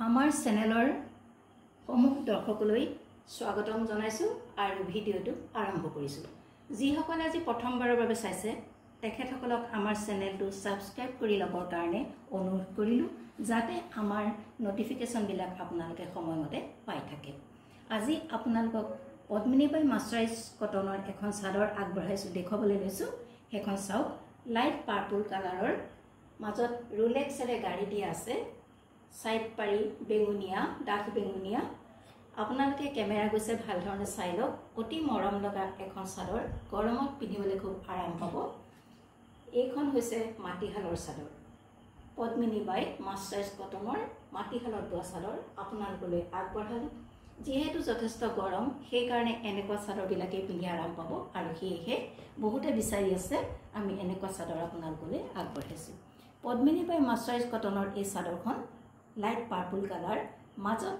আমাৰ চেনেলৰ সমূহ দৰ্শকলৈ স্বাগতম জনাইছো আৰু ভিডিঅটো আৰম্ভ কৰিছো। যিসকলে আজি প্ৰথমবাৰৰ বাবে চাইছে তেখেতসকলক আমাৰ চেনেলটো সাবস্ক্ৰাইব কৰি লবৰ কাৰণে অনুৰোধ কৰিলো, যাতে আমাৰ নটিফিকেশন বিলাক আপোনালোকে সময়মতে পাই থাকে। আজি আপোনালোকক পদ্মিনী বাই মাৰ্চাৰাইজ কটনৰ এখন চাদৰ আগবঢ়াইছো, দেখুৱাবলৈ লৈছো। হেখন চাওক, লাইট পাৰ্পল কালাৰৰ মাজত ৰোলেক্সৰে গাড়ি দিয়া আছে। সাইড পাৰি বেঙুনিয়া, ডাঠ বেঙুনিয়া। আপোনালোকে কেমেৰা গৈছে ভাল ধৰণে চাই লওক। অতি মৰম লগা এখন চাদৰ, গৰমত পিন্ধিবলৈ খুব আৰাম পাব। এইখন হৈছে মাটিশালৰ চাদৰ, পদ্মিনী বাই মাৰ্চাৰাইজ কটনৰ মাটিশালত বোৱা চাদৰ আপোনালোকলৈ আগবঢ়ালো। যেহেতু যথেষ্ট গৰম, সেই কাৰণে এনেকুৱা চাদৰবিলাকে পিন্ধি আৰাম পাব আৰু সেয়েহে বহুতে বিচাৰি আছে আমি এনেকুৱা চাদৰ আপোনালোকলৈ আগবঢ়াইছো। পদ্মিনী বাই মাৰ্চাৰাইজ কটনৰ এই চাদৰখন লাইট পাৰ্পল কালাৰ, মাজত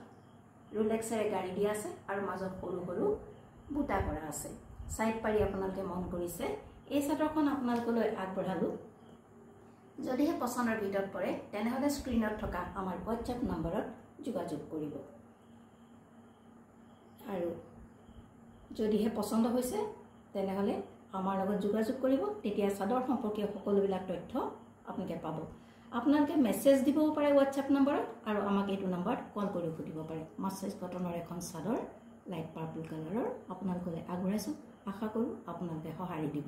ৰোলেক্সৰে গাড়ি দিয়া আছে আৰু মাজত সৰু সৰু বুটা কৰা আছে। সাইড পাৰি আপোনালোকে মন কৰিছে। এই চাদৰখন আপোনালোকলৈ আগবঢ়ালো। যদিহে পছন্দৰ ভিতৰত পৰে তেনেহলে স্ক্ৰীনত থকা আমাৰ হোৱাটছএপ নম্বৰত যোগাযোগ কৰিব। আৰু যদিহে পছন্দ হৈছে তেনেহলে আমাৰ লগত যোগাযোগ কৰিব, তেতিয়া চাদৰ সম্পৰ্কীয় সকলোবিলাক তথ্য আপোনালোকে পাব। আপোনালোকে মেছেজ দিব পাৰে হোৱাটছএপ নম্বৰত আৰু আমাক এইটো নম্বৰত কল কৰি সুধিব পাৰে। মাৰ্চাৰাইজ কটনৰ এখন চাদৰ লাইট পাৰ্পল কালাৰৰ আপোনালোকলৈ আগবঢ়াইছো। আশা কৰোঁ আপোনালোকে সঁহাৰি দিব।